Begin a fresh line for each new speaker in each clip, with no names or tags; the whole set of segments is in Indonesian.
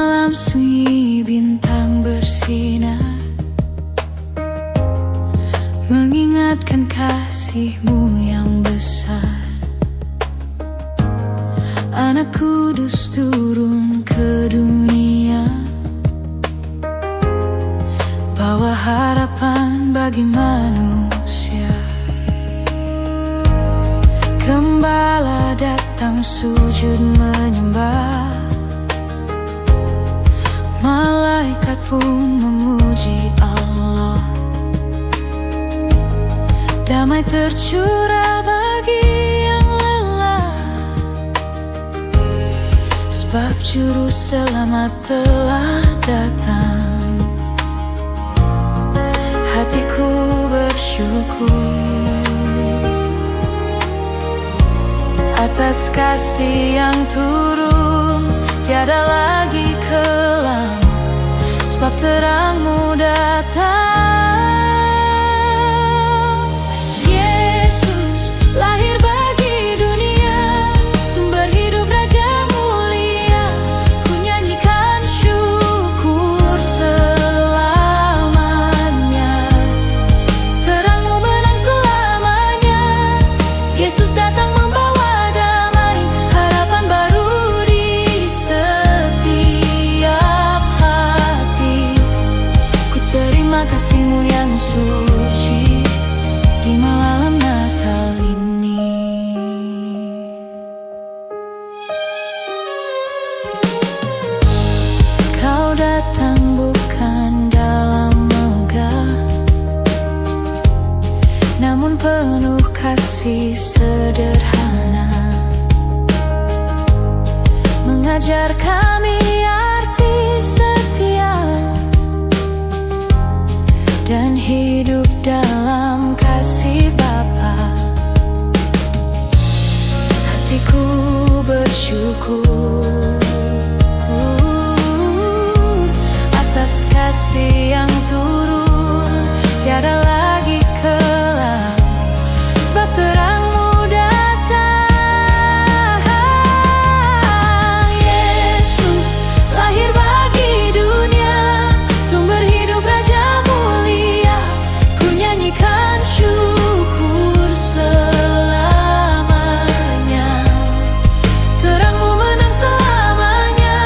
malam sunyi bintang bersinar, mengingatkan kasih-Mu yang besar. Anak Kudus turun ke dunia, bawa harapan bagi manusia. Gembala datang sujud menyembah, malaikat pun memuji Allah. Damai tercurah bagi yang lelah, sebab juru selamat telah datang. Hatiku bersyukur atas kasih yang turun, tiada lagi kelam, sebab terang-Mu datang. Yesus lahir bagi dunia, sumber hidup Raja mulia. Ku nyanyikan syukur selamanya, terang-Mu menang selamanya. Yesus datang membawa damai, harapan baru di setiap hati. Ku terima kasih-Mu yang suci di malam Natal ini. Kau datang bukan dalam megah, namun penuh kasih sederhana, mengajar kami arti setia dan hidup dalam kasih Bapa. Hatiku bersyukur atas kasih yang turun, tiada lagi kelam, sebab terang-Mu datang. Yesus lahir bagi dunia, sumber hidup Raja mulia. Ku nyanyikan syukur selamanya, terang-Mu menang selamanya.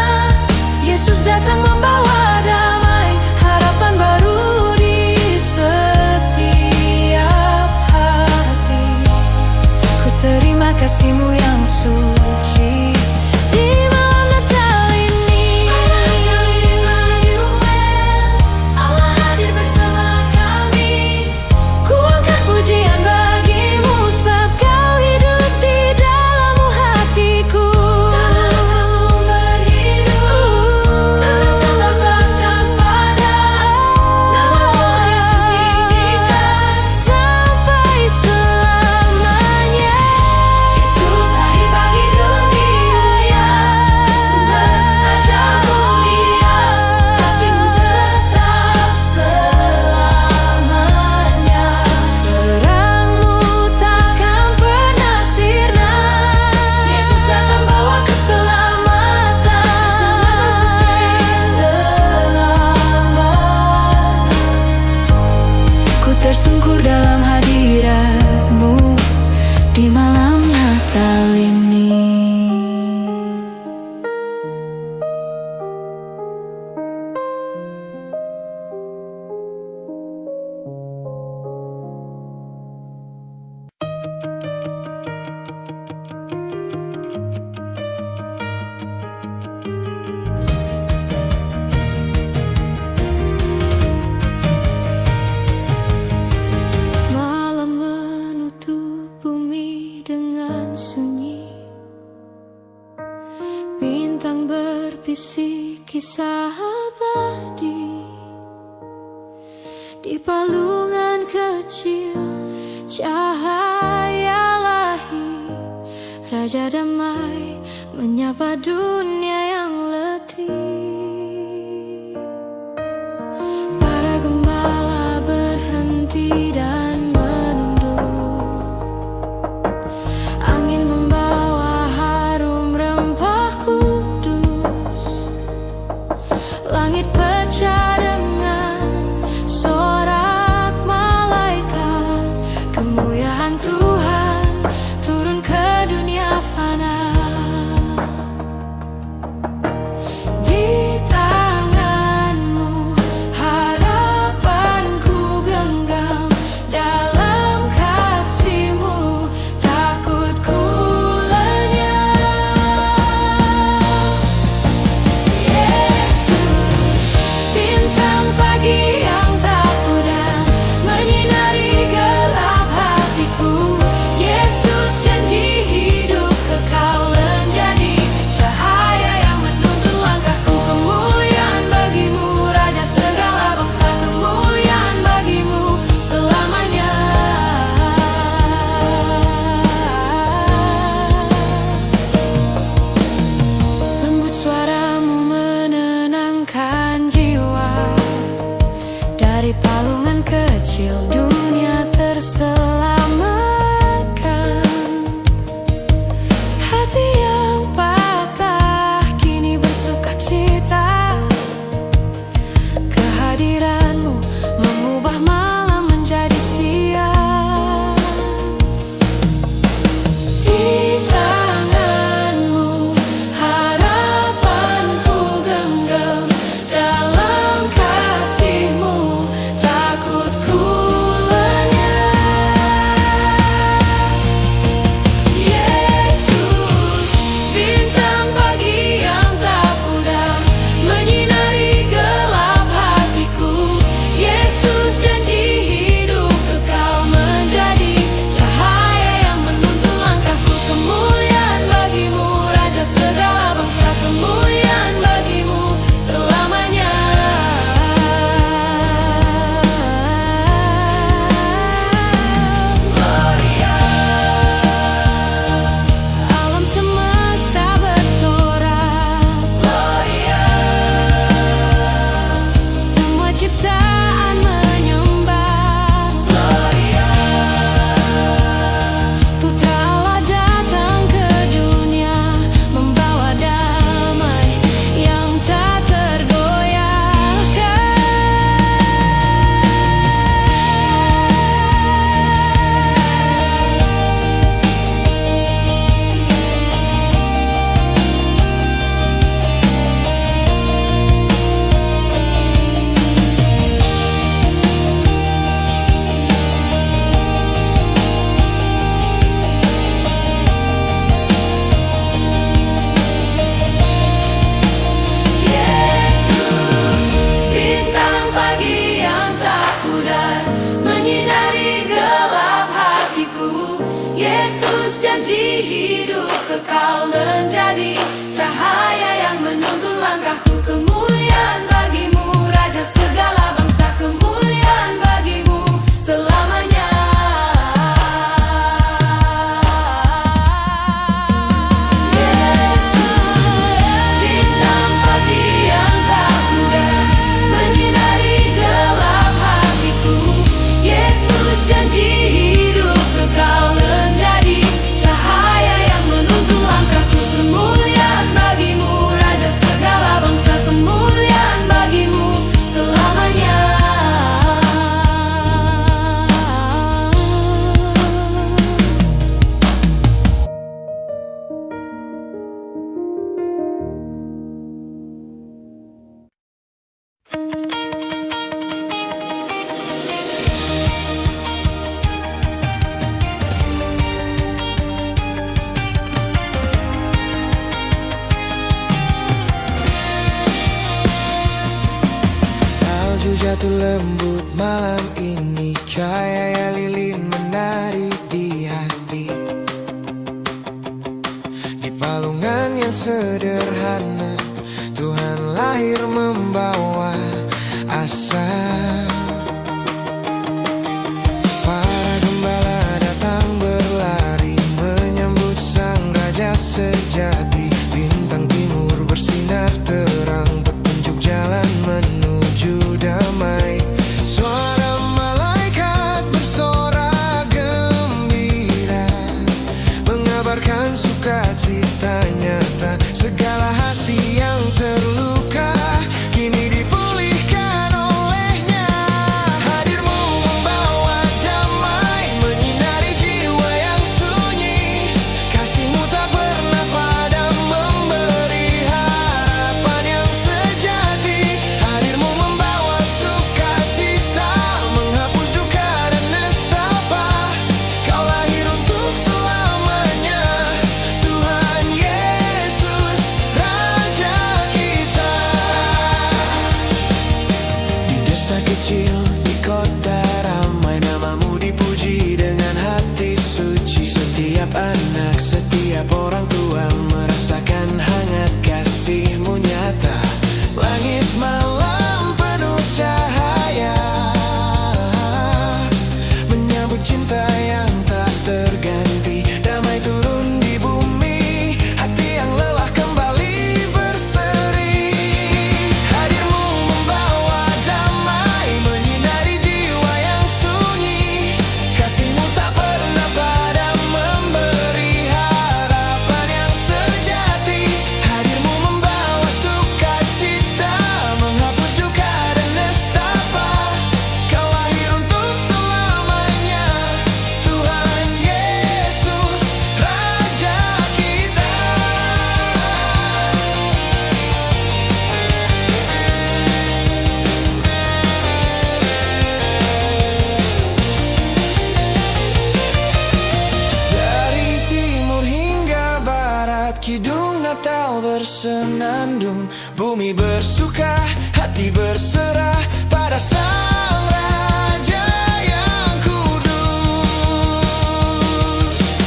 Yesus datang membawa damai, harapan baru di setiap hati. Ku terima kasih-Mu yang suci di malam Natal ini. Allah hadir bersama kami, ku angkat pujian bagi-Mu, sebab Kau hidup di dalam hatiku. Tanah sumber hidup, terletakkan pada nama-Mu yang ditinggikan sampai selamanya. Yesus lahir bagi dunia, sumber Raja mulia. Kasih-Mu tetap selamanya, terang-Mu takkan pernah sirna. Yesus datang bawa keselamatan, selamat. Ku tersungkur dalam hadirat-Mu di malam Natal ini. Malam menutup bumi dengan sunyi, bintang berbisik kisah abadi. Di palungan kecil cahaya lahir, Raja damai menyapa dunia yang letih. Para gembala berhenti dan menunduk, angin membawa harum rempah kudus. Langit pecah dengan sorak malaikat. Kemuliaan Tuhan turun ke dunia fana. Di tanganmu harapanku genggam, dalam kasihmu takutku lenyap. Yesus, bintang pagi yang tak pudar menyinari gelap hatiku. Yesus, janji hidup kekal menjadi cahaya yang menuntun langkahku. Kemuliaan bagimu, Raja segala bangsa, kemuliaan bagimu selamanya. Lembut suaramu menenangkan jiwa. Dari palungan kecil dunia terselamatkan. Hati yang patah kini bersuka cita. Kehadiranmu mengubah malam menjadi siang. Di tanganmu harapanku genggam, dalam kasihmu takutku lenyap. Yesus, bintang pagi yang tak pudar menyinari gelap hatiku. Yesus, janji hidup kekal menjadi cahaya yang menuntun langkahku. Kemuliaan bagimu, Raja segala bangsa, kemuliaan bagimu selamanya. Gloria, alam semesta bersorak. Gloria, semua ciptaan menyembah. Gloria, Putra Allah datang ke dunia membawa damai yang tak tergoyahkan. Yesus, bintang pagi yang tak pudar menyinari gelap hatiku. Yesus, janji hidup kekal menjadi cahaya yang menuntun langkahku. Kemuliaan bagimu, Raja segala bangsa, kemuliaan bagimu selamanya. Bintang pagi yang tak pudar menyinari gelap hatiku. Yesus, janji hidup kekal menjadi cahaya yang menuntun langkahku. Kemuliaan bagimu, Raja segala bangsa, kemuliaan bagimu selamanya.
Salju jatuh lembut malam ini, cahaya lilin menari di hati. Di palungan yang sederhana, Tuhan lahir membawa asa. Para gembala datang berlari menyambut sang raja sejati. Bintang timur bersinar terang, petunjuk jalan menuju damai. Suara malaikat bersorak gembira, mengabarkan sukacita nyata. Segala hati yang terluka kini hati berserah pada Sang Raja yang kudus.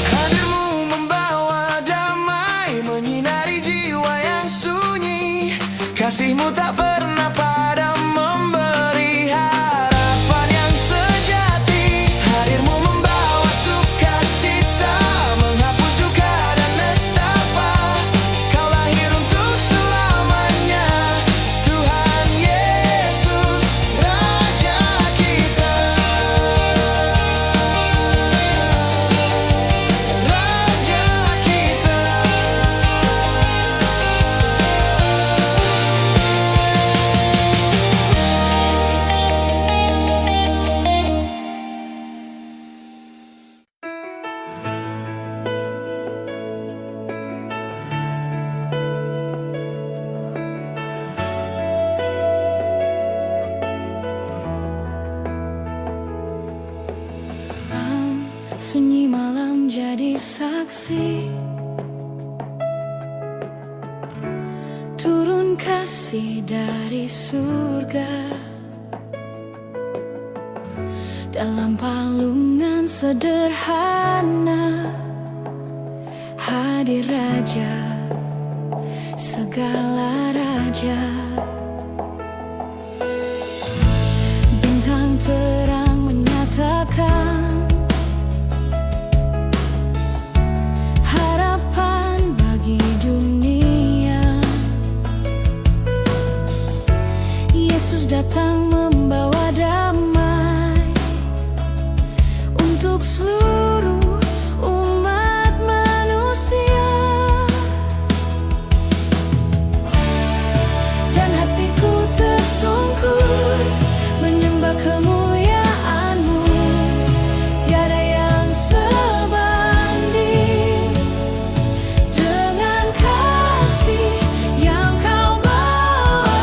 Hadirmu membawa damai, menyinari jiwa yang sunyi. Kasihmu tak pernah padam, memberi harapan yang sejati. Hadirmu membawa sukacita, menghapus duka dan nestapa. Kau lahir untuk selamanya, Tuhan Yesus, Raja kita. Raja kita.
Sunyi malam jadi saksi, turun kasih dari surga. Dalam palungan sederhana hadir Raja, segala raja. Bintang terang menyatakan harapan bagi dunia. Yesus datang membawa damai untuk seluruh umat manusia. Dan hatiku tersungkur menyembah kemuliaan-Mu. Tiada yang sebanding dengan kasih yang Kau bawa.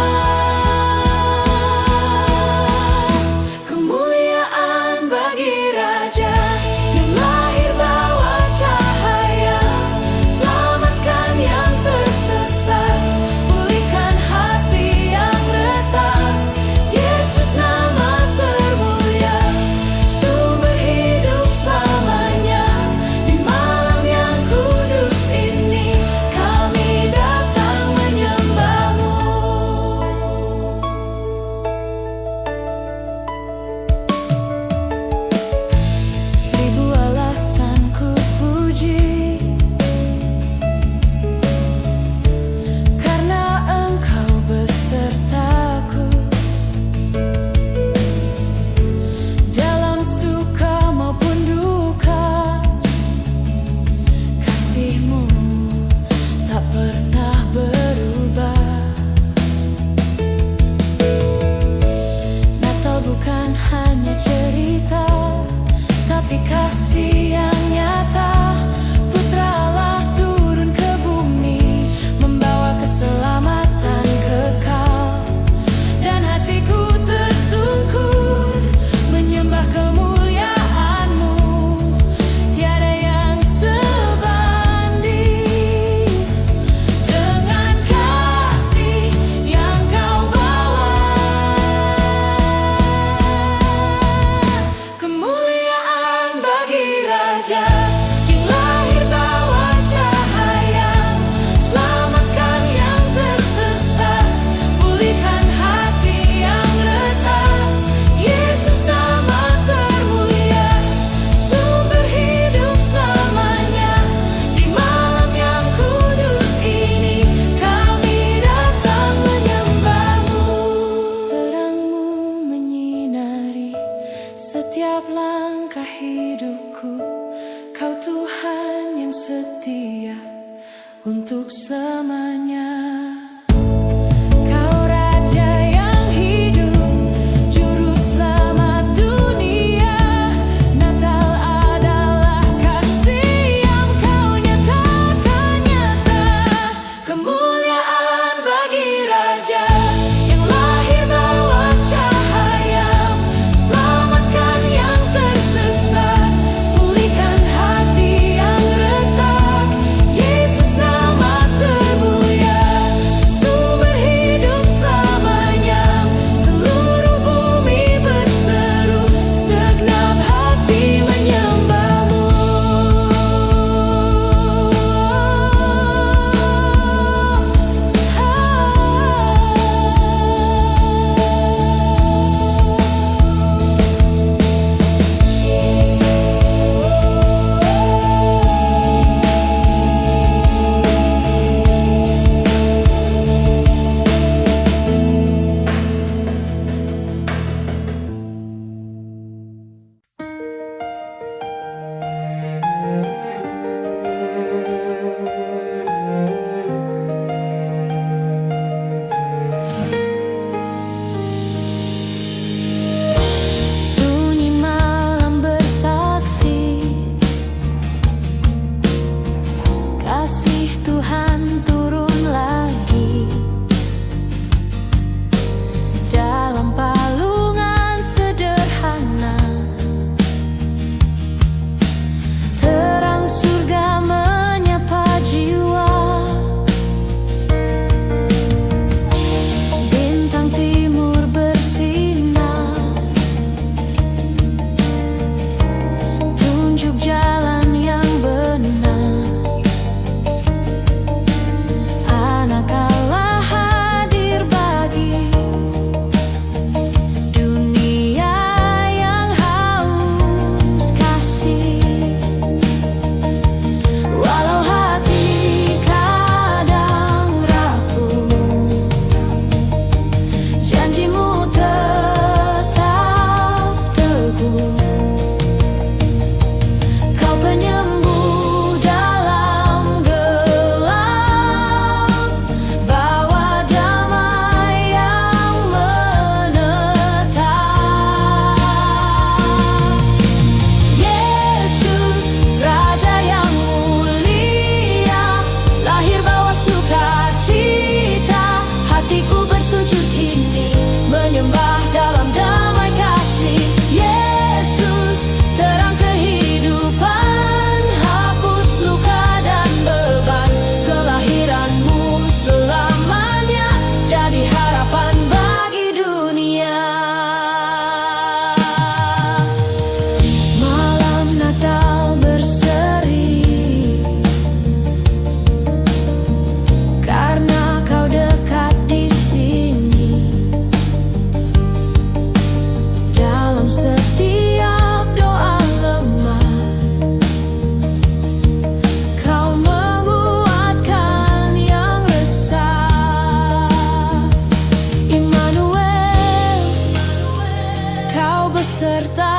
serta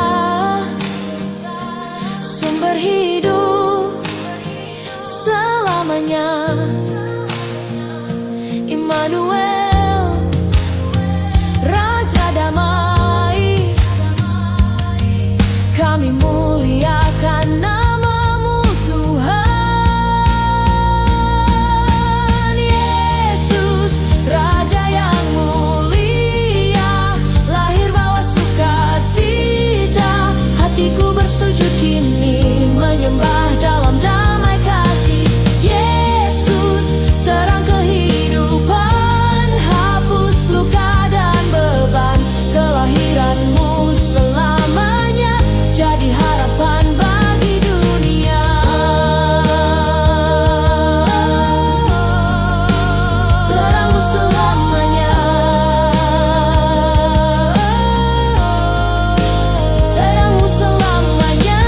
sumber hidup selamanya. Immanuel, Raja Damai, kami muliakan nama-Mu Tuhan. Yesus, Raja yang mulia, lahir bawa sukacita. Hatiku bersujud kini, menyembah dalam damai kasih. Yesus, terang kehidupan, hapus luka dan beban. Kelahiran-Mu selamanya jadi harapan bagi dunia. Terang-Mu selamanya, terang-Mu selamanya.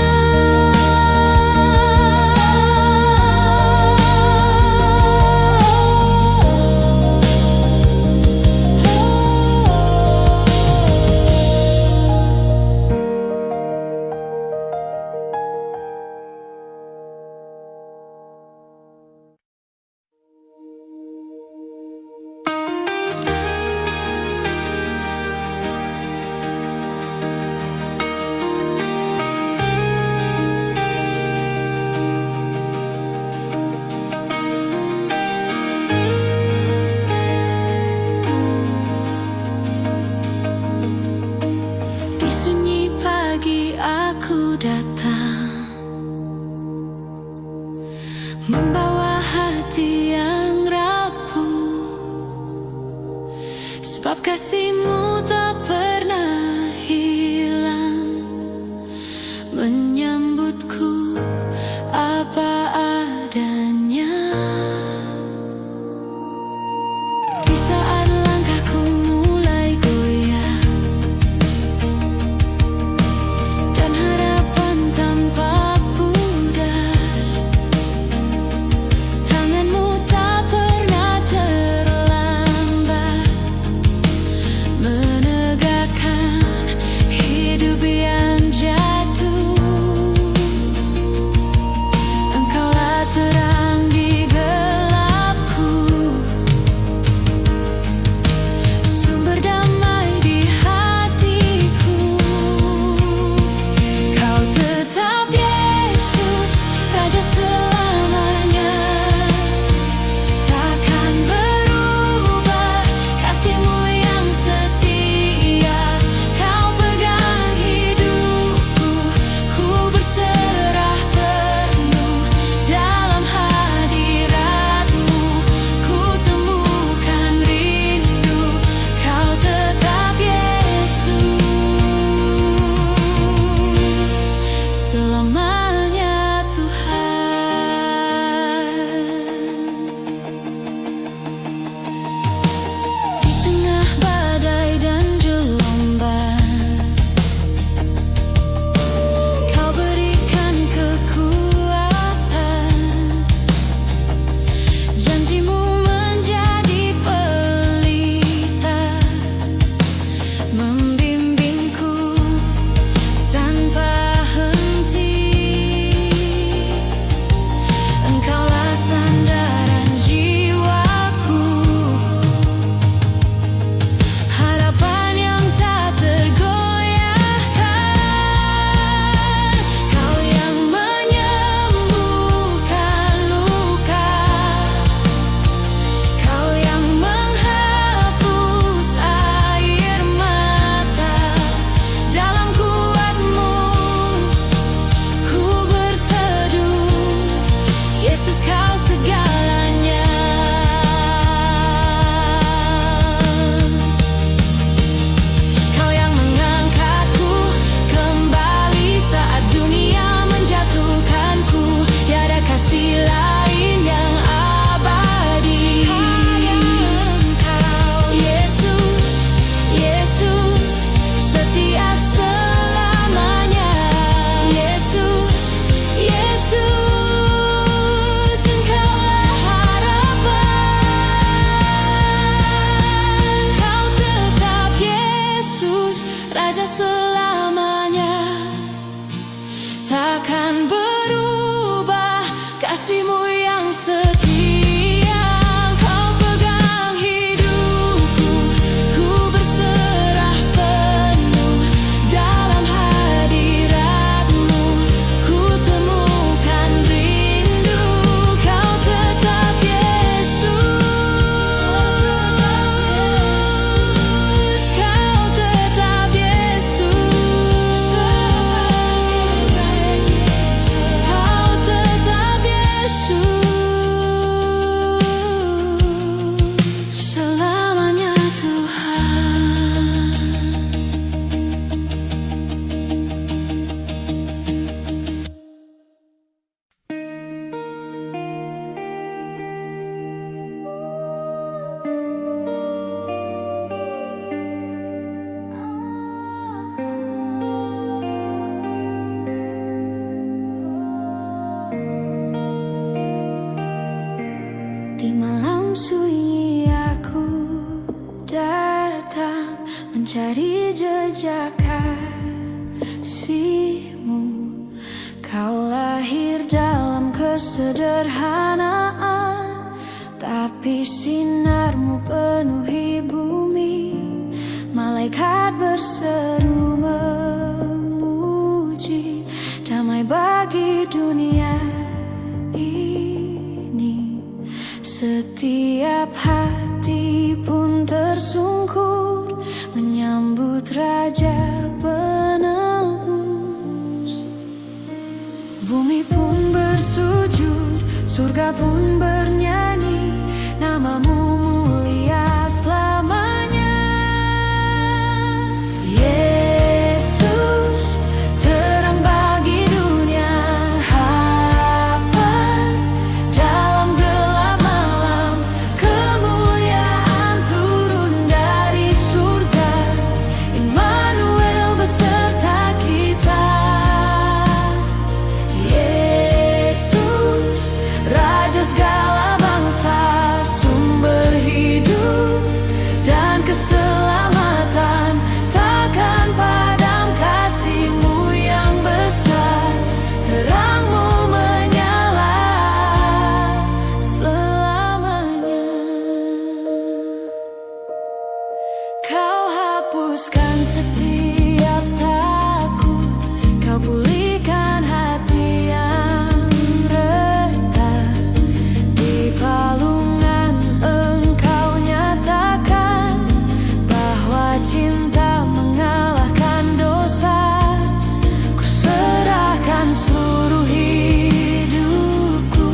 Di sunyi pagi aku datang, membawa hati yang rapuh, sebab kasih-Mu tak pernah hilang, menyambutku apa adanya. Di saat langkahku mulai goyah dan harapan tampak pudar, tangan-Mu tak pernah terlambat, menegakkan hidup yang jatuh. Engkaulah terang di gelapku, sumber damai di hatiku. Kau tetap Yesus, Raja selamanya, takkan berubah. Kasih-Mu yang setia, Kau pegang hidupku. Ku berserah penuh dalam hadirat-Mu. Ku temukan rindu, Kau tetap Yesus selamanya Tuhan. Di tengah badai dan gelombang, Kau berikan kekuatan. Janji-Mu menjadi pelita, membimbingku tanpa henti. Engkaulah sandaran jiwaku, harapan yang tak tergoyahkan. Kau yang menyembuhkan luka, Kau yang menghapus air mata. Dalam kuat-Mu ku berteduh, Yesus Kau segalanya. Kau yang mengangkatku kembali saat dunia menjatuhkanku. Tiada kasih lain yang abadi. Hanya Engkau, Yesus, Yesus, setia selamanya. Yesus, Yesus, Engkaulah harapan. Kau tetap Yesus, Raja selamanya. mencari jejak kasihmu. Kau lahir dalam kesederhanaan, tapi sinarmu penuhi bumi. Malaikat berseru memuji, damai bagi dunia ini. Setiap hati pun tersungkur menyambut Raja Penebus. Bumi pun bersujud, surga pun bernyanyi, namamu mulia selamanya. Yesus, terang bagi dunia, harapan dalam gelap malam. Kemuliaan turun dari surga, Immanuel beserta kita. Yesus, Raja segala bangsa, sumber hidup dan keselamatan. Takkan padam kasih-Mu yang besar, terang-Mu menyala selamanya. Kau hapuskan setiap takut, Kau pulihkan hati yang retak. Di palungan Engkau nyatakan bahwa cinta mengalahkan dosa. Ku serahkan seluruh hidupku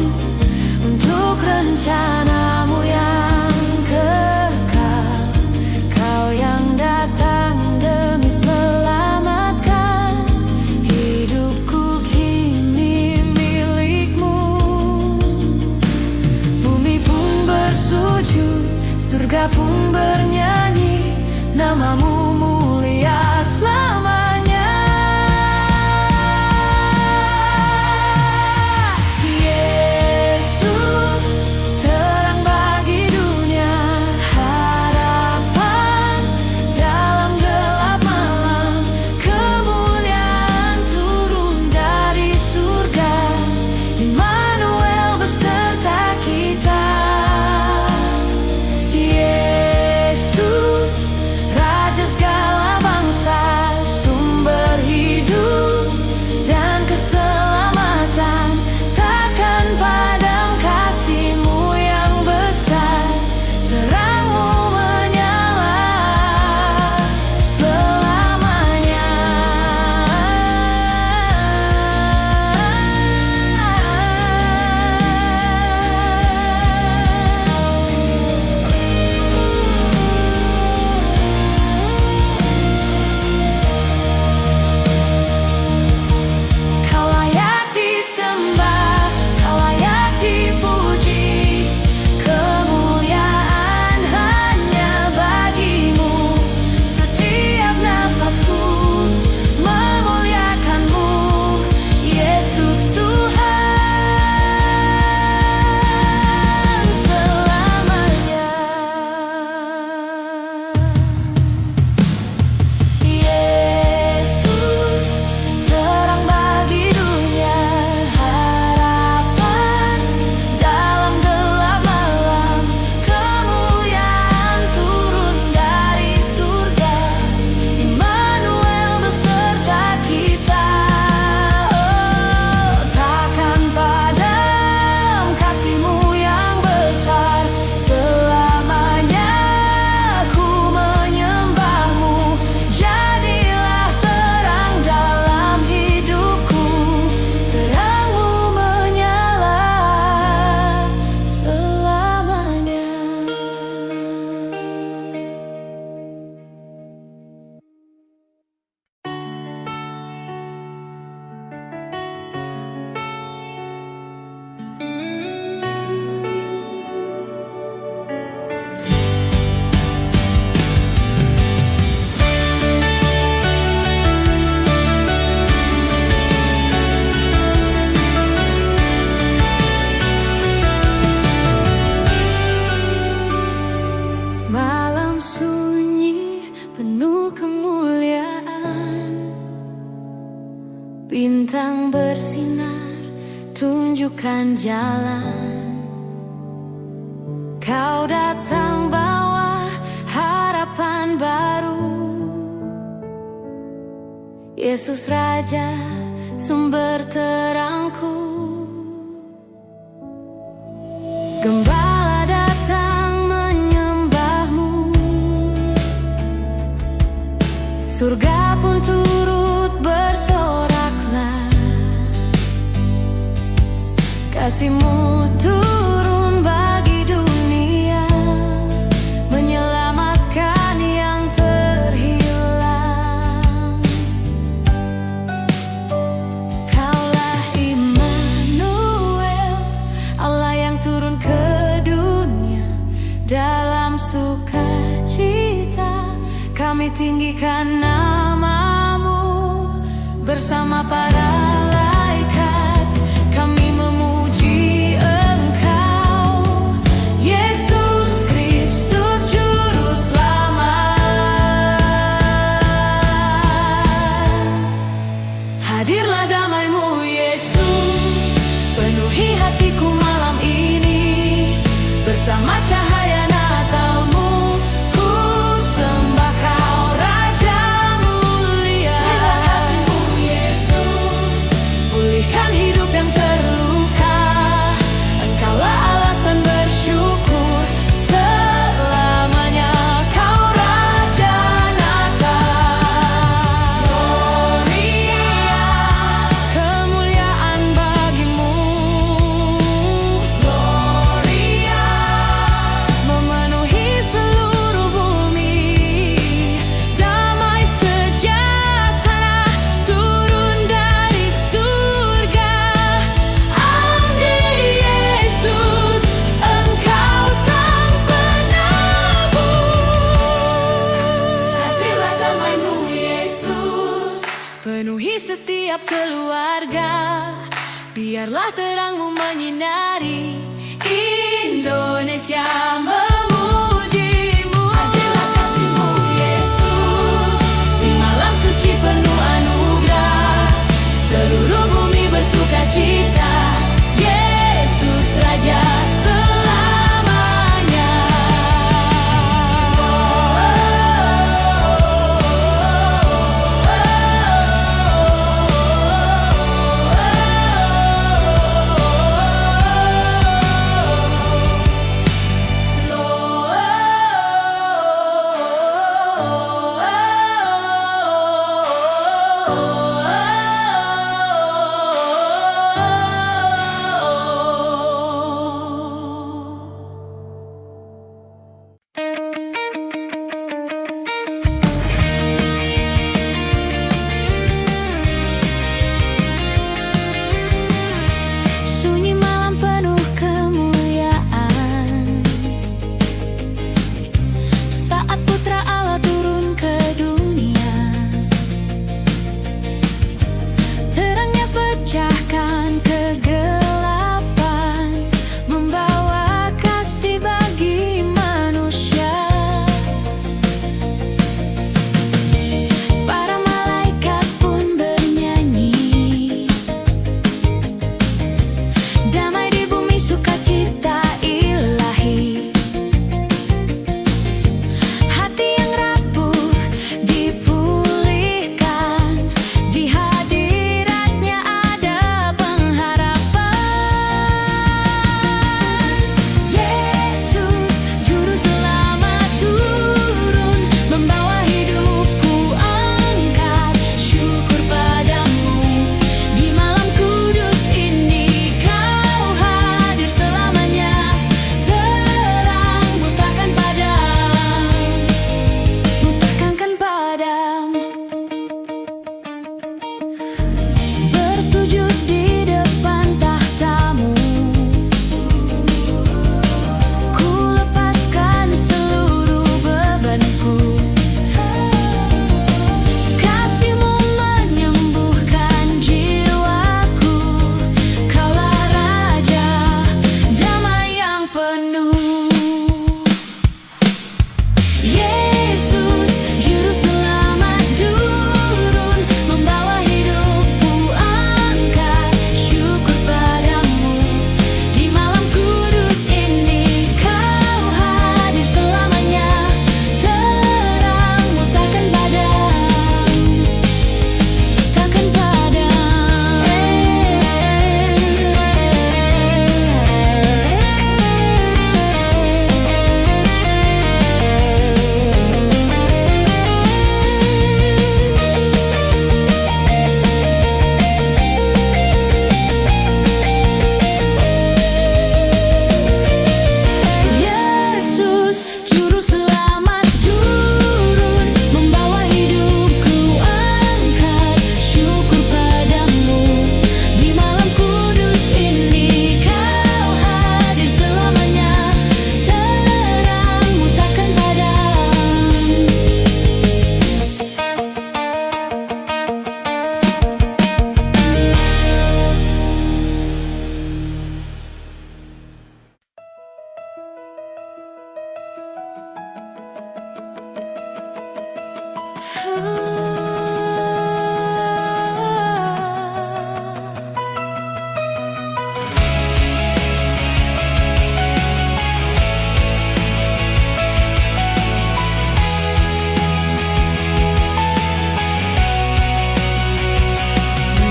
untuk rencana-Mu yang kekal. Kau yang datang demi selamatkan, hidupku kini milik-Mu. Bumi pun bersujud, surga pun bernyanyi, namamu bintang bersinar, tunjukkan jalan. Kau datang bawa harapan baru, Yesus Raja, sumber terangku. Gembala datang menyembahmu, surga pun turut bersoraklah. Kasih-Mu turun bagi dunia, menyelamatkan yang terhilang. Kaulah Immanuel, Allah yang turun ke dunia. Dalam sukacita kami tinggikan nama-Mu, bersama para malaikat kami memuji Engkau, Yesus Kristus Juru Selamat. Hadirlah damai-Mu Yesus, penuhi hatiku malam ini. Bersama cahaya Natal-Mu, ku sembah Kau Raja mulia. Terima kasih-Mu Yesus, pulihkan hidup yang terluka. Engkaulah alasan bersyukur selamanya. Kau Raja Natal. Gloria, kemuliaan bagi-Mu. Gloria, memenuhi seluruh bumi. Damai sejahtera turun dari surga. Amin Yesus, Engkau sang penebus. Hatilah damai-Mu Yesus, penuhi setiap keluarga. Biarlah terang-Mu menyinari Indonesia, memuji-Mu. Hadirlah kasih-Mu Yesus, di malam suci penuh anugerah. Seluruh bumi bersukacita, Yesus Raja selamanya.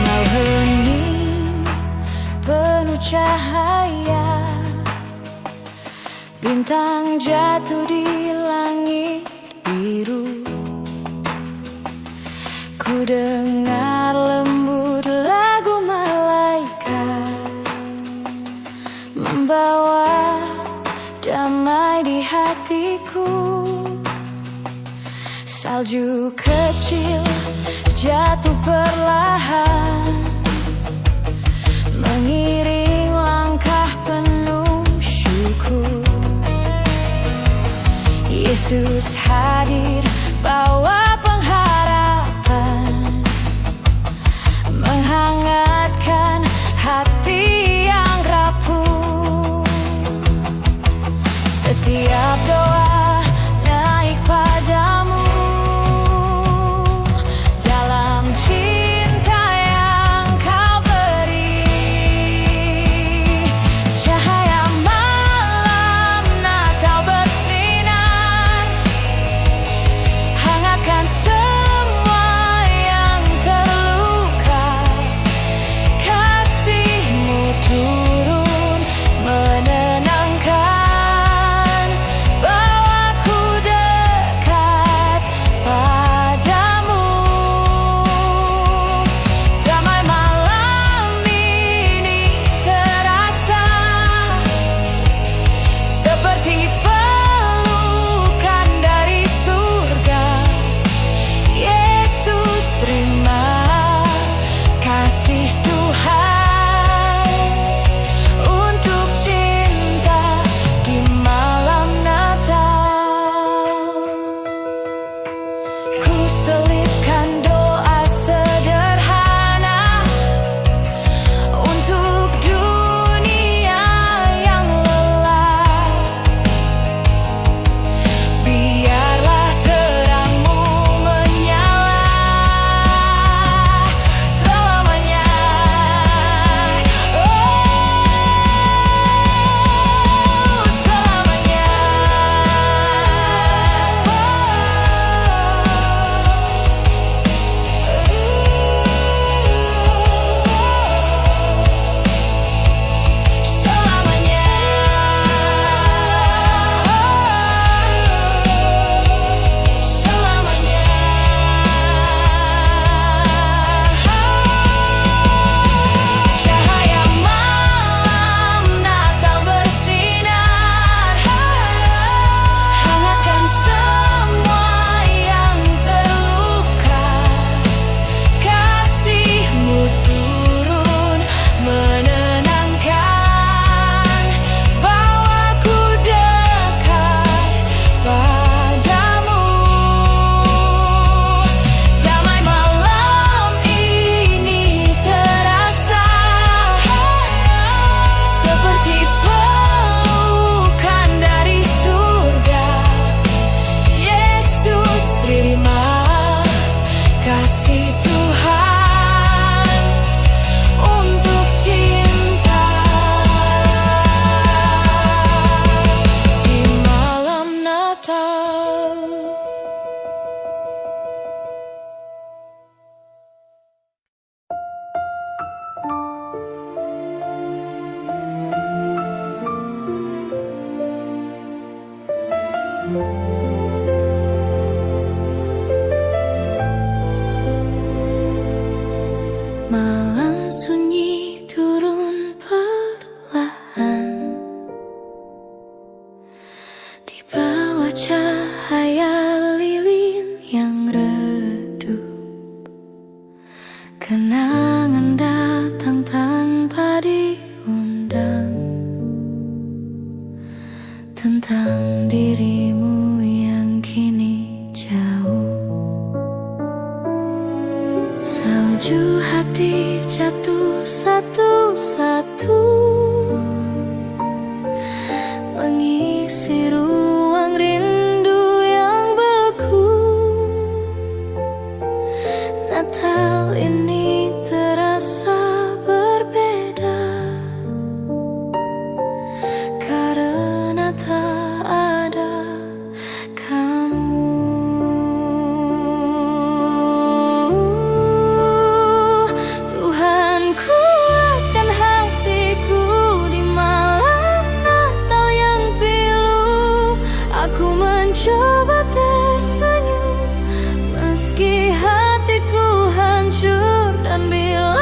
Mau hening penuh cahaya, bintang jatuh di langit biru. Ku dengar lembut lagu malaikat membawa damai di hatiku. Salju kecil jatuh perlahan, mengiring langkah penuh syukur. Yesus hadir bawa pengharapan, menghangatkan hati yang rapuh. Setiap doa naik padamu, dalam cinta yang kau beri. Cahaya malam Natal bersinar, hangatkan semua yang terluka. Kasih-Mu turun menenangkan, bawaku dekat padamu. Damai malam ini terasa seperti pelukan dari surga. Yesus, terima kasih Tuhan untuk cinta di malam Natal. Ku selipkan doa sederhana untuk dunia yang lelah. Biarlah terang-Mu menyala selamanya. Oh, selamanya. Selamanya. Selamanya. Cahaya malam Natal bersinar, hangatkan semua yang terluka. Kasih-Mu turun menenangkan, bawaku dekat padamu. Damai malam ini terasa seperti pelukan dari surga. Yesus, terima kasih Tuhan untuk cinta di malam Natal. Malam sunyi turun perlahan, di bawah cahaya lilin yang redup. Kenangan datang tanpa diundang, tentang dirimu yang kini jauh. Salju hati jatuh satu-satu, mengisi ruang rindu yang beku. Natal ini terasa berbeda karena tak ada kamu. Tuhan, kuatkan hatiku di malam Natal yang pilu. Aku mencoba tersenyum meski hatiku hancur. Dan bila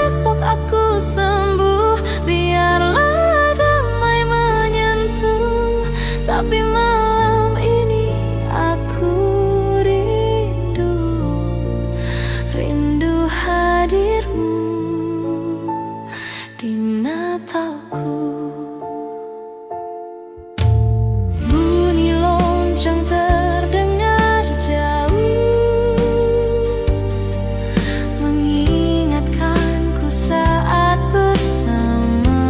esok aku sembuh, biarlah damai menyentuh. Tapi malam ini aku rindu, rindu hadirmu di Natalku. Bunyi lonceng terdengar jauh, mengingatkanku saat bersama.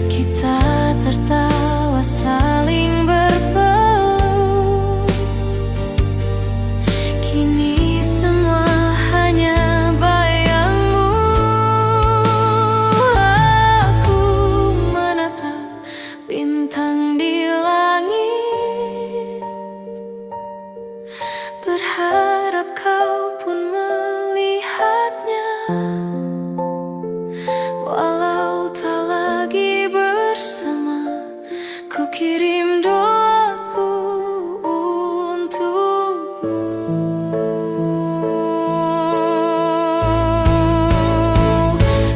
Kita tertawa saling berpeluk. Kini semua hanya bayangmu. Aku menatap bintang di langit, berharap kau pun melihatnya. Walau tak lagi bersama, ku kirim doaku untukmu.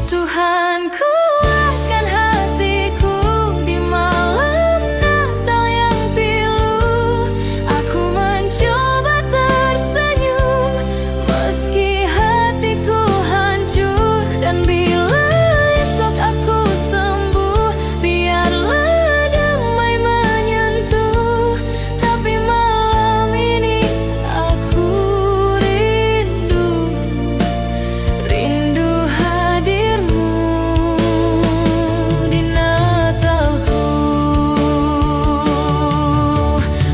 Tuhan, kuatkan hatiku di malam Natal yang pilu. Aku mencoba tersenyum meski hatiku hancur. Dan bila esok aku sembuh, biarlah damai menyentuh. Tapi malam ini aku rindu, rindu hadirmu di Natalku.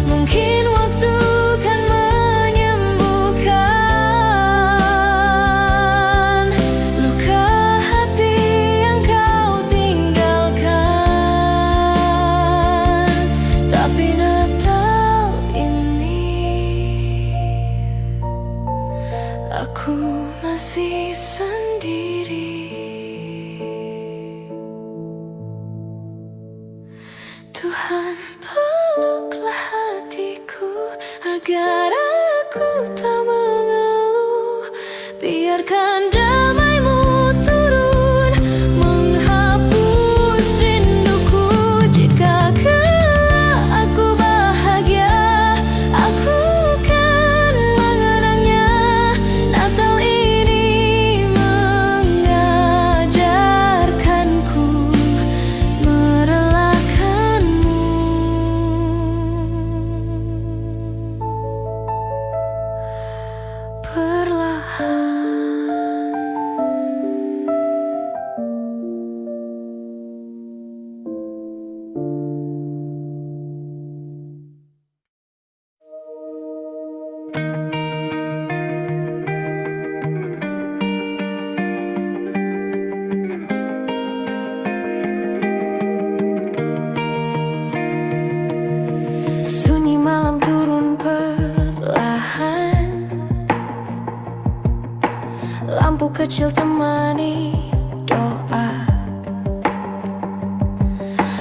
Mungkin waktu kan menyembuhkan luka hati yang kau tinggalkan. Tapi Natal ini aku masih sendiri. Tuhan, peluklah hatiku agar aku tak mengeluh. Biarkan damai-Mu turun menghapus rinduku. Jika kelak aku bahagia, aku kan mengenangnya. Natal ini mengajarkanku merelakanmu. Perlahan sunyi malam turun perlahan. Lampu kecil temani doa.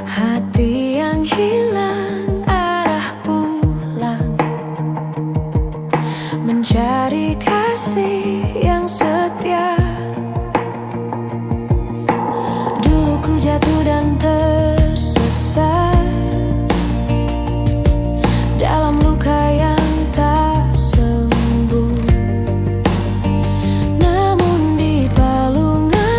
Hati yang hilang arah pulang, mencari kasih yang setia. Dulu ku jatuh dan tersesat dalam luka yang tak sembuh. Namun di palungan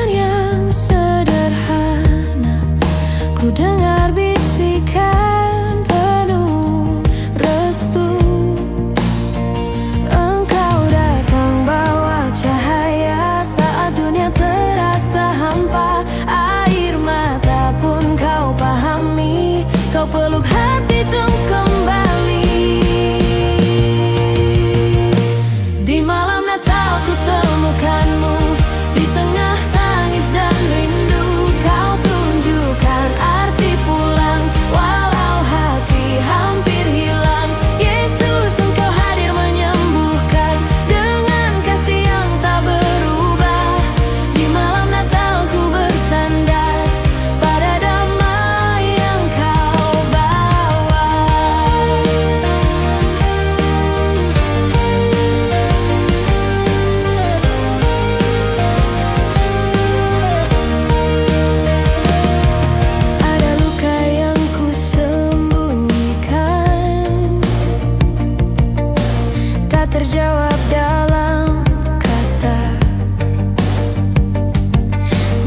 terjawab dalam kata,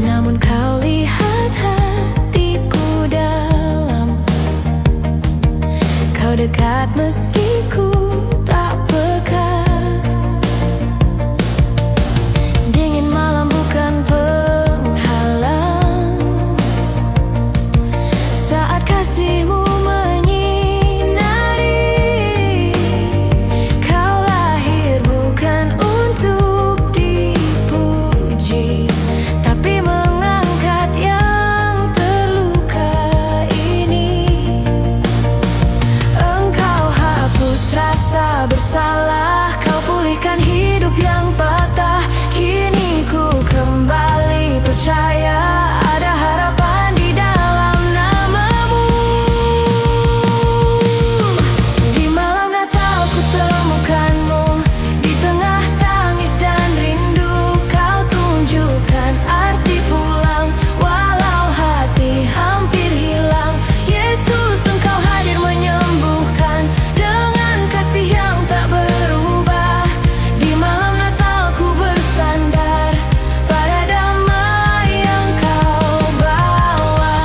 namun kau lihat hatiku dalam. Kau dekat meski ku tak peka. Dingin malam bukan penghalang saat kasihmu menyinari. Kau lahir bukan untuk dipuji, tapi mengangkat yang terluka ini. Engkau hapus rasa bersalah, kau pulihkan hidup yang patah. Kini ku kembali percaya ada harapan di dalam namamu. Di malam Natal ku temukanmu, di tengah tangis dan rindu. Kau tunjukkan arti pulang, walau hati hampir hilang. Yesus, engkau hadir menyembuhkan dengan kasih yang tak berubah. Di malam Natal ku bersandar pada damai yang kau bawa.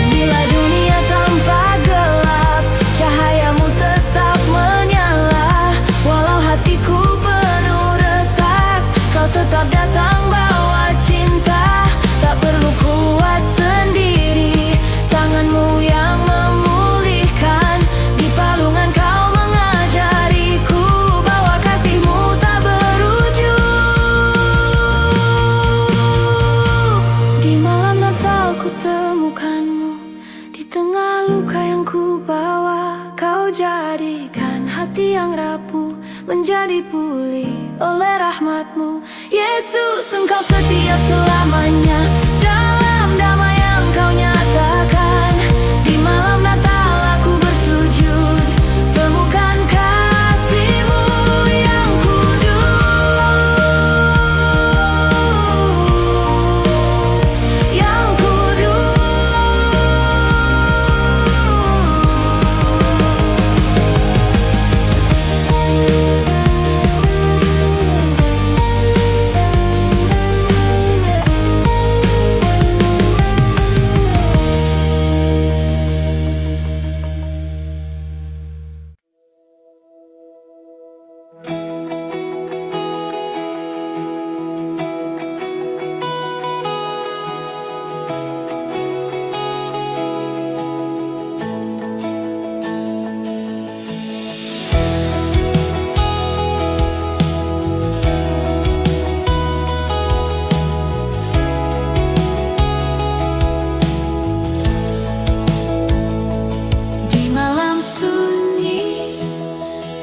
Bila dunia tampak gelap, cahayamu tetap menyala. Walau hatiku penuh retak, kau tetap datang bawa cinta. Tak perlu kuat sendiri, tanganmu yang memulihkan. Di palungan kau mengajariku bahwa kasihmu tak berujung. Di malam Natal ku temukanmu, di tengah luka yang ku bawa. Kau jadikan hati yang rapuh menjadi pulih oleh rahmatmu. Yesus, engkau setia selamanya dalam damai yang kau nyatakan. Di malam Natal aku bersujud, temukan kasihmu yang kudus, yang kudus. Di malam sunyi,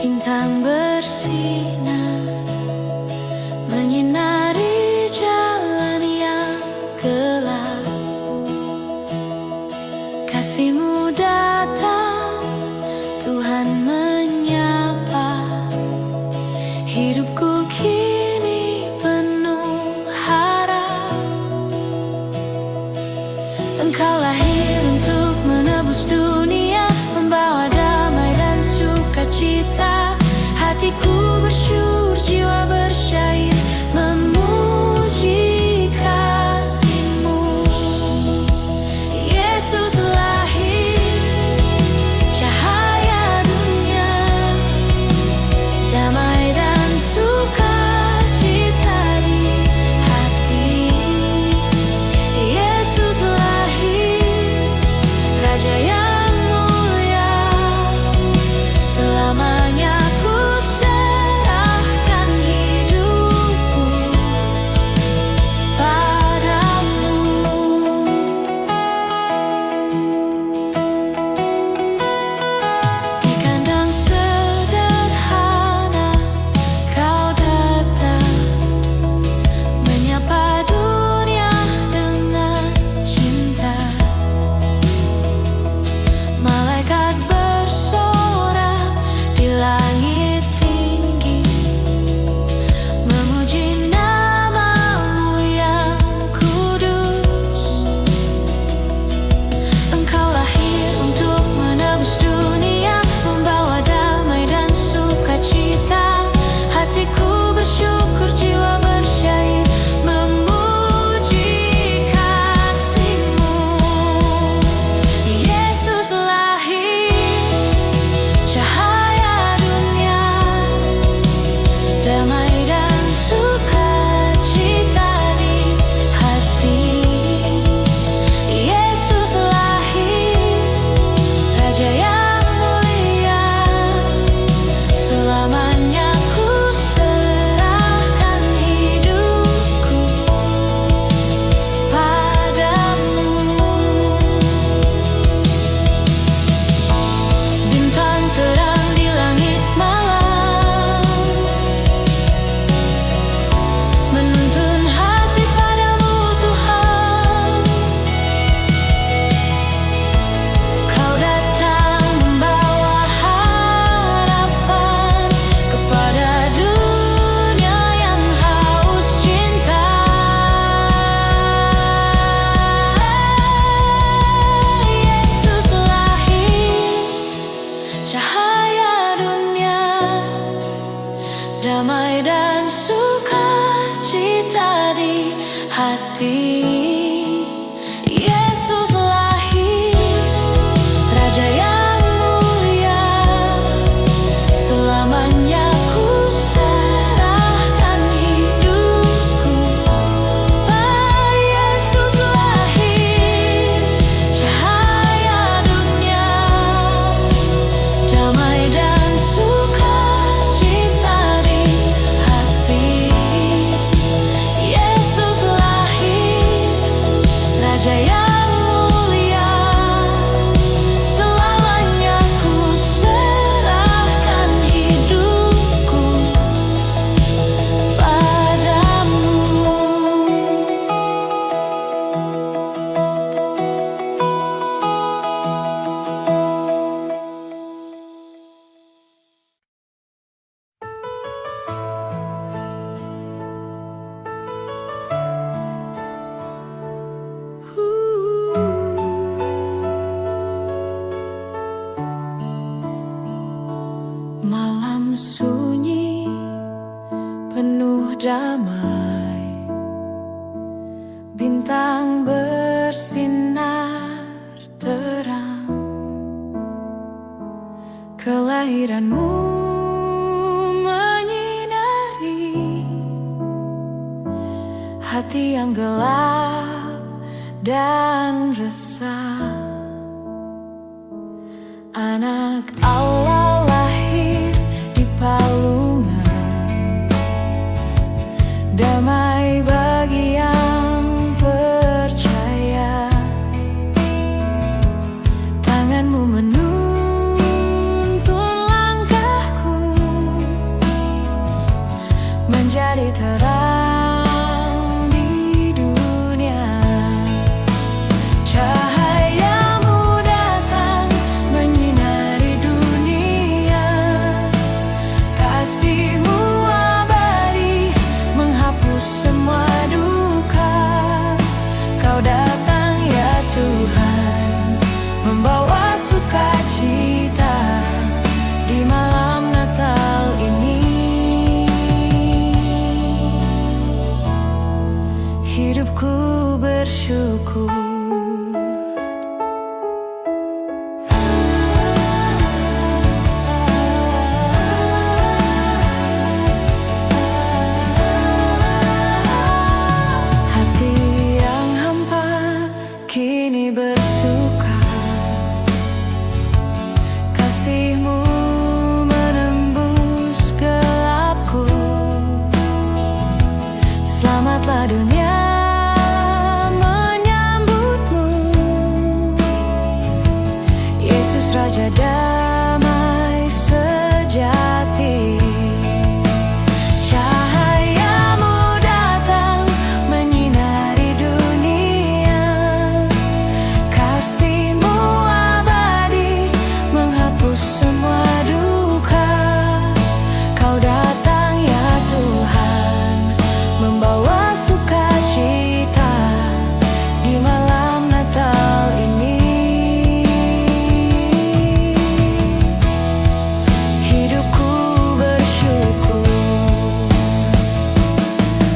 bintang bersinar menyinari jalan yang gelap. Kasihmu datang, Tuhan menyapa. Hidupku kini penuh harap. Engkau lahir untuk menebus dunia, membawa damai dan sukacita. Hatiku bersyukur, jiwa bersyair memuji kasih-Mu. Yesus lahir damai, bintang bersinar terang. Kelahiranmu menyinari hati yang gelap dan resah. Anak Allah lahir di palungan, damai bagi yang percaya. Tanganmu menuntun langkahku, menjadi terang di dunia. Cahayamu datang menyinari dunia, kasihmu abadi menghapus semua duka. Kau datang ya Tuhan, membawa sukacita di malam Natal ini. Hidupku bersyukur. Hati yang hampa kini bersuka, kasihmu menembus gelapku. Selamatlah dunia menyambutmu, Yesus Raja damai sejati. Cahayamu datang menyinari dunia, kasihmu abadi menghapus semua duka. Kau datang ya Tuhan, membawa sukacita di malam Natal ini. Hidupku bersyukur.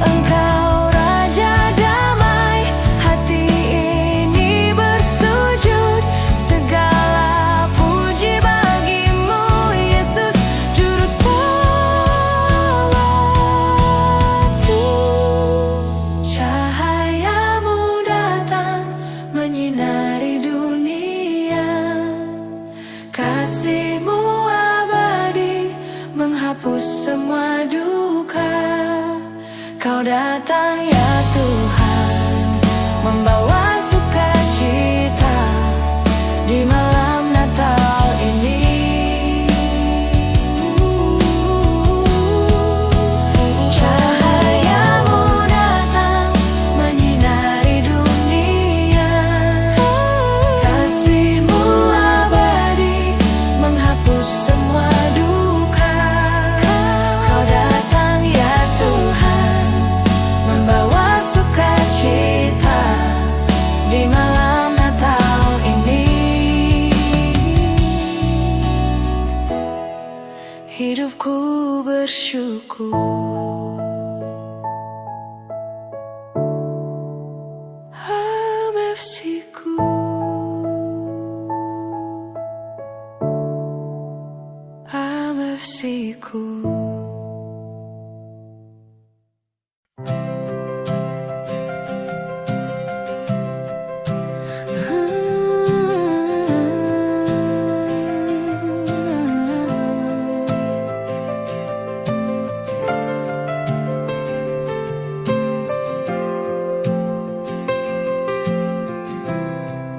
Engkau Raja damai, hati ini bersujud. Segala puji bagimu Yesus, Juru Selamatku. Cahayamu datang menyinari dunia, kasihmu abadi menghapus semua duka. Kau datang ya Tuhan, membawa sukacita di malam Natal ini. Cahayamu datang menyinari dunia, kasihmu abadi menghapus semua duka. Kau datang ya Tuhan, membawa sukacita di malam Natal ini. Hidupku bersyukur. MFC-ku, MFC-ku.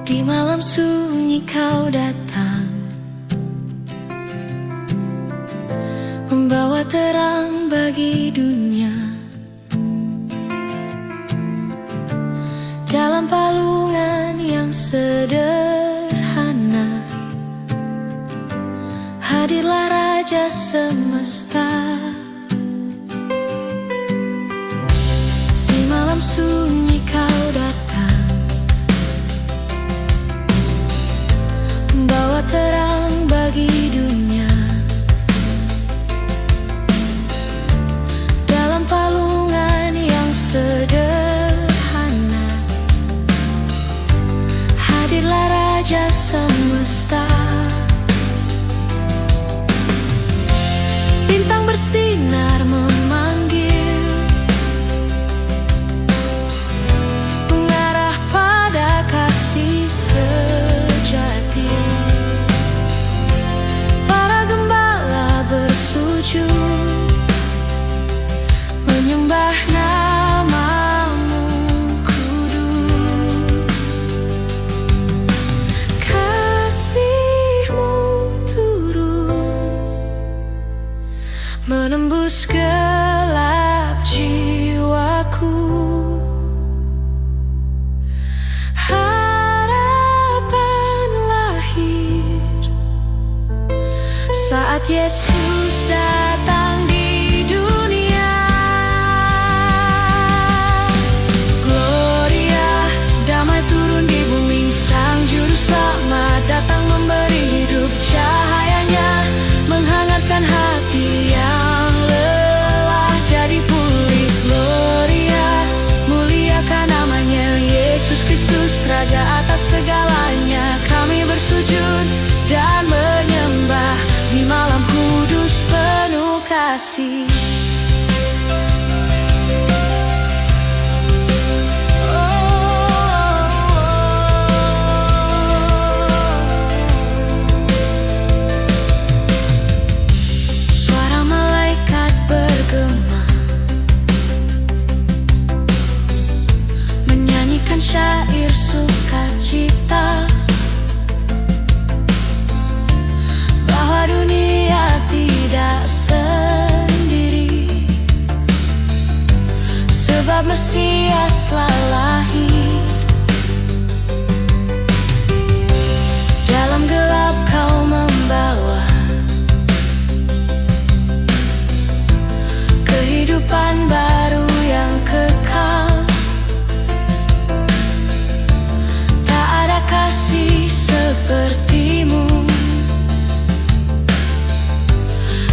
Di malam sunyi kau datang, membawa terang bagi dunia. Dalam palungan yang sederhana, hadirlah Raja semesta. Di malam sunyi kau datang, membawa terang bagi dunia. Dalam palungan Saat Yesus datang di dunia, gloria, damai turun di bumi. Sang Juru Selamat datang memberi hidup, cahayanya menghangatkan hati yang lelah jadi pulih. Gloria, muliakan namanya Yesus Kristus, Raja atas segalanya. Kami bersujud dan menyembah di malam kudus penuh kasih. Suara malaikat bergema, menyanyikan syair sukacita, bahwa dunia tidak sendiri, sebab Mesias telah lahir. Dalam gelap kau membawa kehidupan baru yang kekal. Tak ada kasih sepertimu,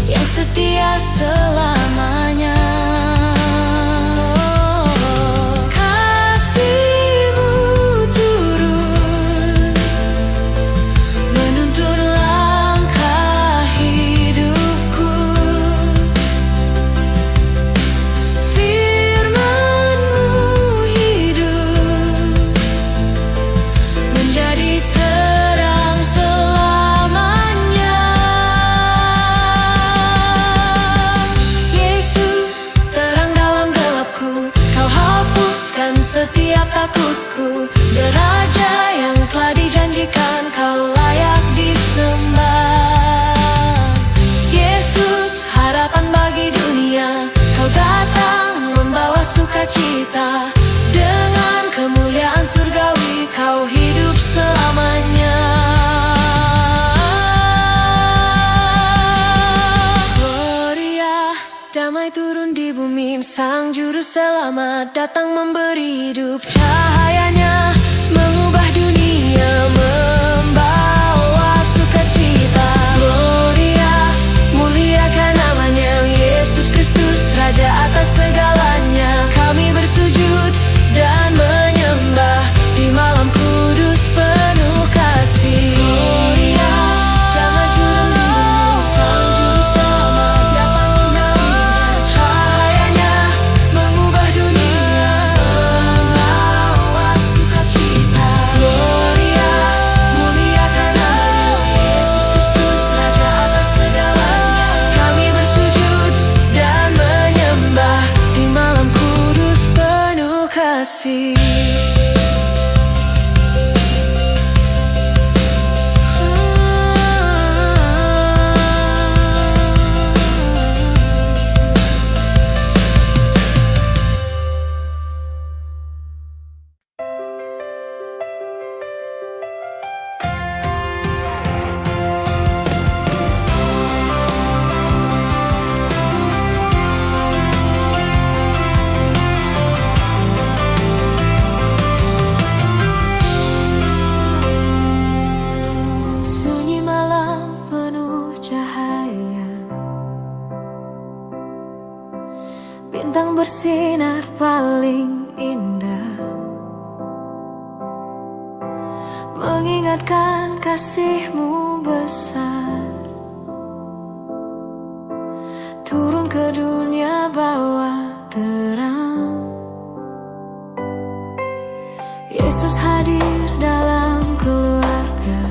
yang setia selamanya. Kasih-Mu turun menuntun langkah hidupku. Firman-Mu hidup menjadi terang selamanya. Setiap takutku, deraja yang telah dijanjikan, kau layak disembah. Yesus, harapan bagi dunia, kau datang membawa sukacita. Dengan kemuliaan surgawi, kau hidup selamanya. Gloria, damai turun di bumi. Sang Juru Selamat datang memberi hidup, cahayanya mengubah dunia, membawa sukacita. Gloria, muliakan namanya Yesus Kristus, Raja atas segalanya. Kami bersujud dan menyembah di malam kudus penuh kasih. Gloria, damai turun di bumi. Sang Juru Selamat datang memberi hidup, cahayanya mengubah dunia, membawa sukacita. Gloria, muliakan namanya Yesus Kristus, Raja atas segalanya. Kami bersujud dan menyembah di malam kudus penuh kasih. Sunyi malam penuh cahaya, bintang bersinar paling indah, mengingatkan kasih-Mu besar. Turun ke dunia bawa terang, Yesus hadir dalam keluarga,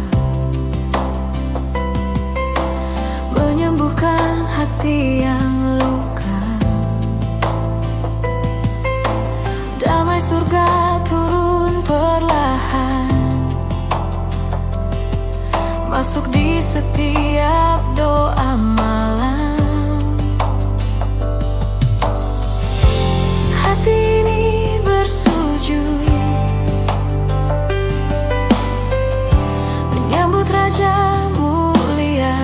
menyembuhkan hati yang luka. Damai surga turun perlahan, masuk di setiap doa malam. Hati ini bersujud menyambut Raja mulia.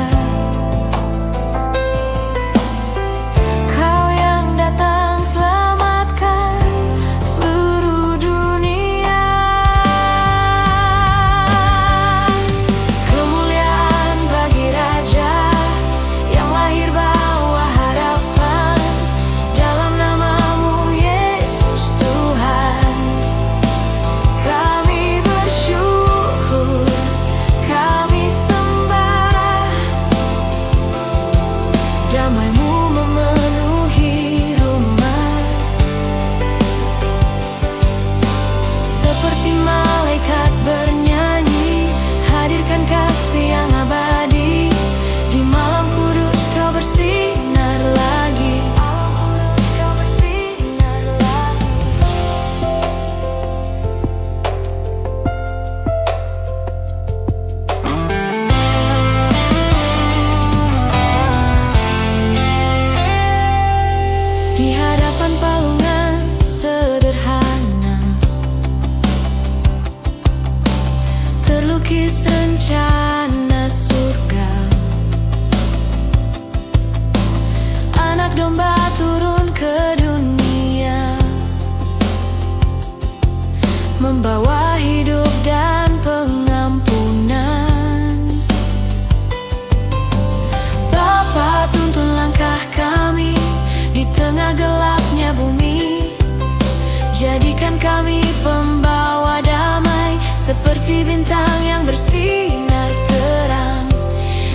seperti bintang yang bersinar terang.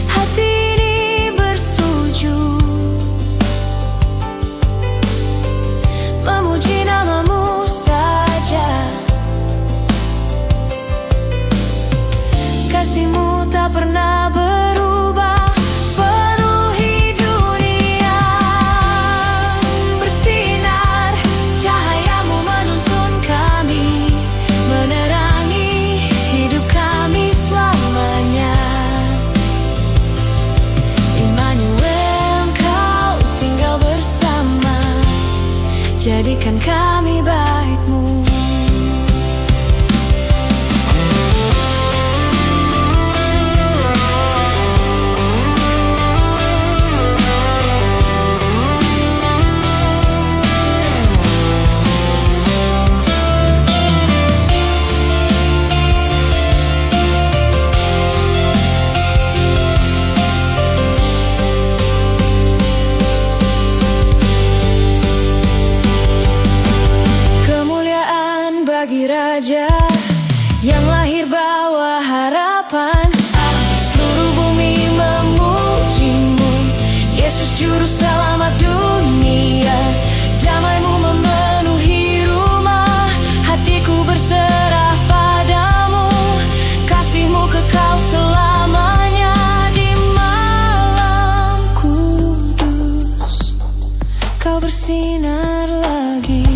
Hati ini bersujud memuji namamu saja. Kasih-Mu tak pernah berubah, penuhi dunia. Bersinar, cahaya-Mu menuntun kami, menerangi hidup kami selamanya. Immanuel, Engkau tinggal bersama, jadikan kami bait-Mu. Bagi Raja yang lahir bawa harapan, seluruh bumi memuji-Mu. Yesus Juru Selamat dunia, damai-Mu memenuhi rumah. Hatiku berserah padamu, kasih-Mu kekal selamanya. Di malam kudus Kau bersinar lagi.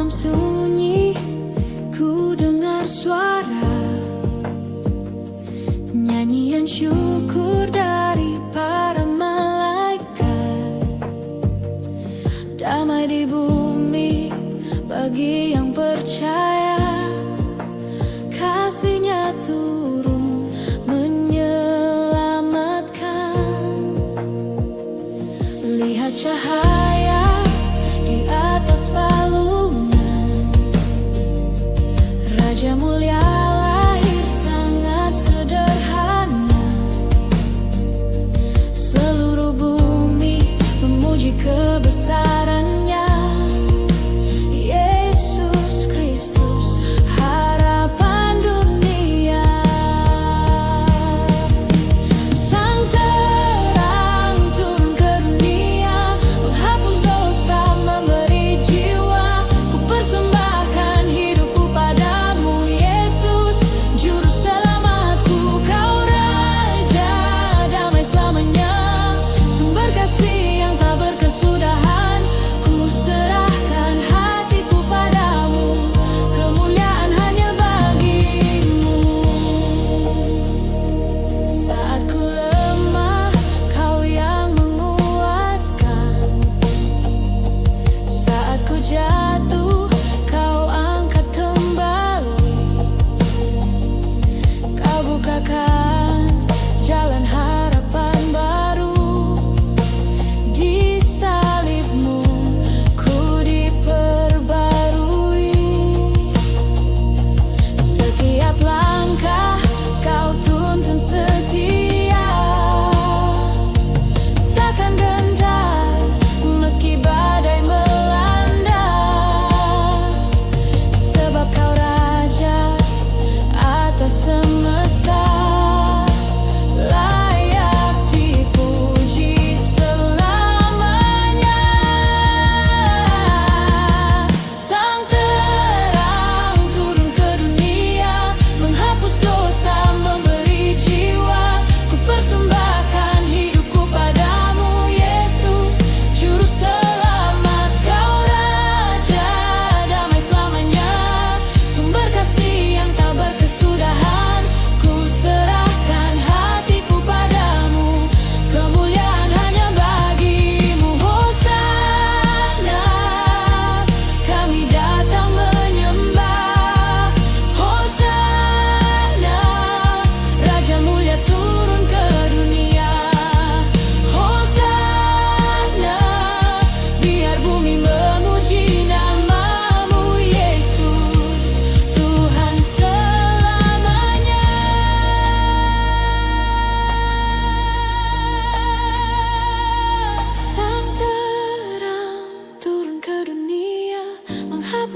Sunyi, ku dengar suara nyanyian syukur dari para malaikat. Damai di bumi bagi yang percaya, kasih-Nya turun menyelamatkan. Lihat cahaya di atas palung, Raja mulia lahir sangat sederhana. Seluruh bumi memuji kebesaran-Nya. Yesus Kristus, harapan dunia. Sang terang turun ke dunia, menghapus dosa, memberi jiwa. Ku persembahkan hidupku padamu, Yesus Juru Selamatku. Kau Raja damai selamanya, sumber kasih yang tak berkesudahan.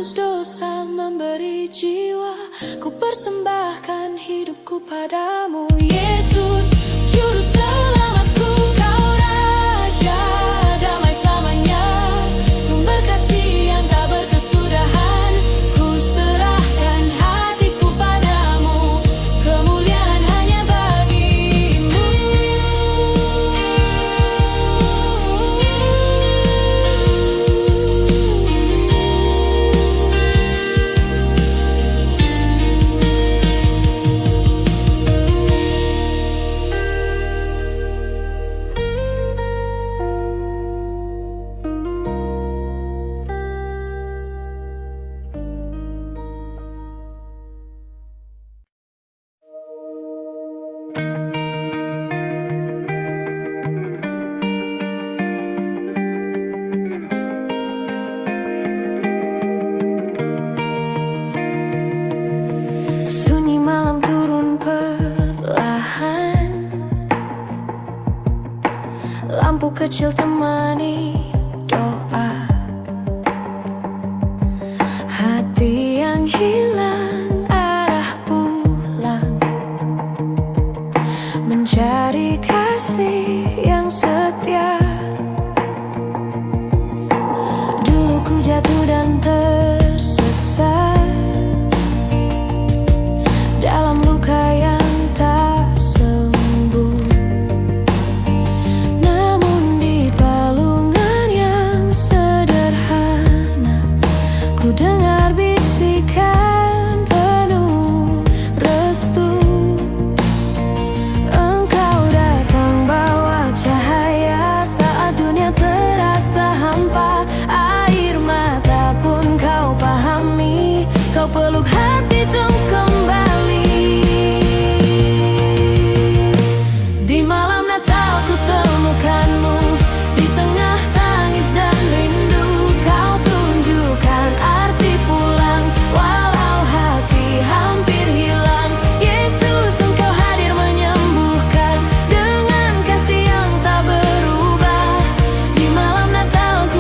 menghapus dosa, memberi jiwa. Ku persembahkan hidupku padamu, Yesus, Juru Selamatku. Kau Raja damai selamanya, sumber kasih yang tak berkesudahan. Ku serahkan hatiku padamu, kemuliaan hanya bagimu. Sunyi malam turun perlahan, lampu kecil temani doa. Hati yang hilang arah pulang, mencari kasih yang setia. Dulu ku jatuh dan tersesat dalam luka yang tak sembuh, namun di palungan yang sederhana ku dengar bisikan penuh restu. Engkau datang bawa cahaya saat dunia terasa hampa. Air mata pun kau pahami, kau peluk hatiku kembali. Di malam Natal ku temukanmu, di tengah tangis dan rindu. Kau tunjukkan arti pulang, walau hati hampir hilang. Yesus, engkau hadir menyembuhkan dengan kasih yang tak berubah. Di malam Natal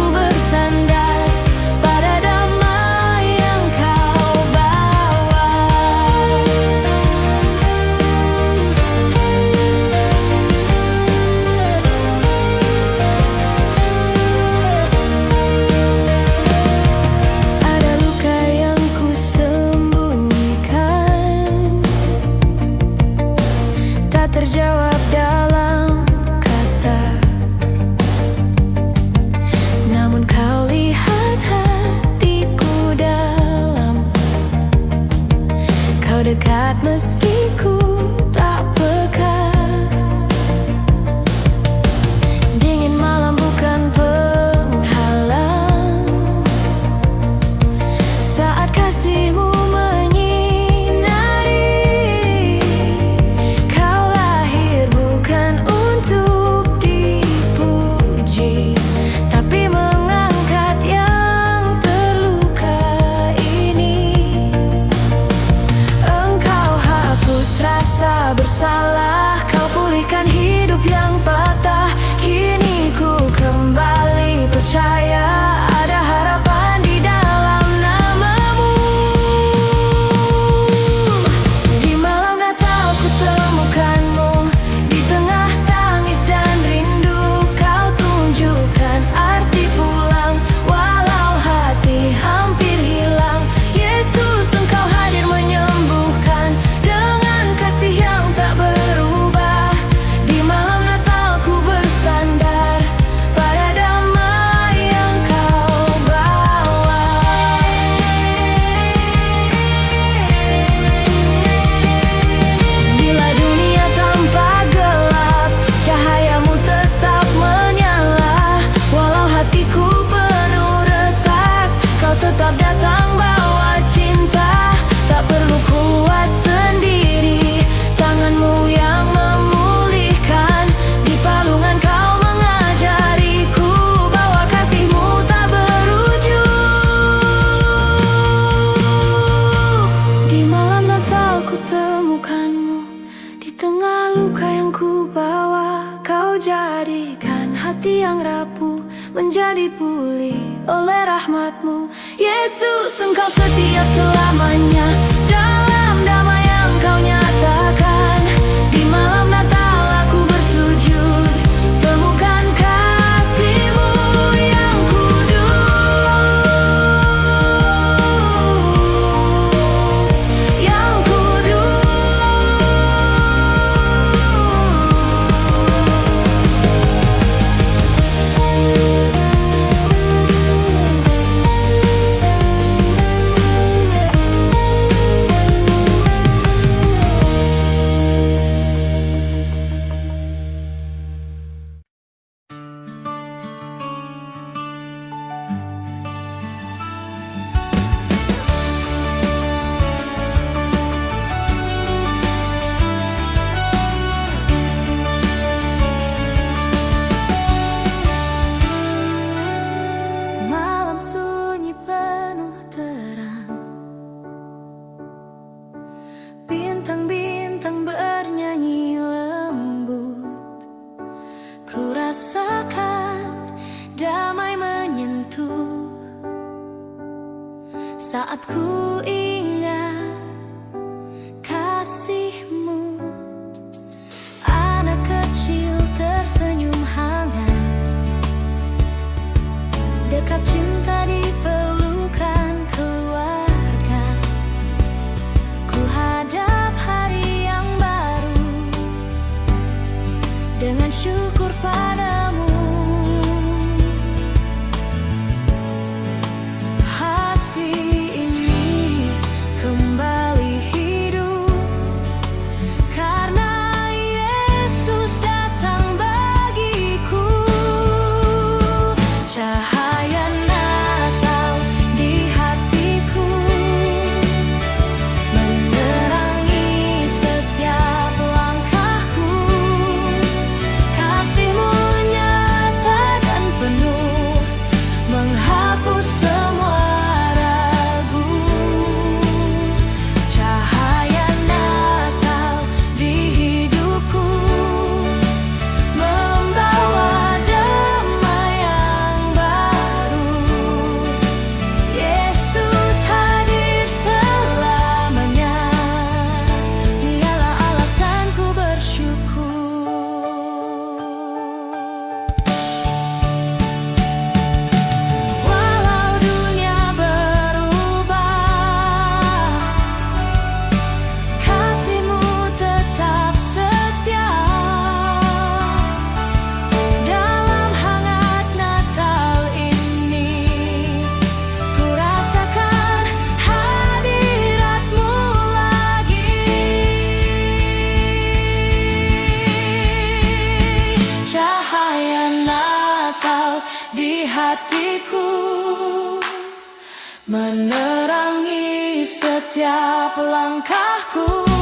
menjadi pulih oleh rahmat-Mu. Yesus, Engkau setia selamanya dalam damai yang Kau nyatakan. Di malam Natal aku bersujud, temukan kasih-Mu yang kudus, yang kudus. Malam sunyi penuh terang, bintang-bintang bernyanyi lembut. Ku rasakan damai menyentuh saat ku ingat kasih-Mu. Anak kecil tersenyum hangat, dekap cinta di pelukan keluarga. Ku hadap hari yang baru dengan syukur padamu. Hati ini kembali hidup karena Yesus datang bagiku. Cahaya Natal di hatiku menerangi setiap langkahku. Kasih-Mu nyata dan penuh, menghapus semua ragu. Cahaya Natal di hidupku membawa damai yang baru. Yesus hadir selamanya, Dialah alasanku bersyukur. Walau dunia berubah, kasih-Mu tetap setia. Dalam hangat Natal ini, ku rasakan hadirat-Mu lagi. Cahaya Natal di hatiku menerangi setiap langkahku.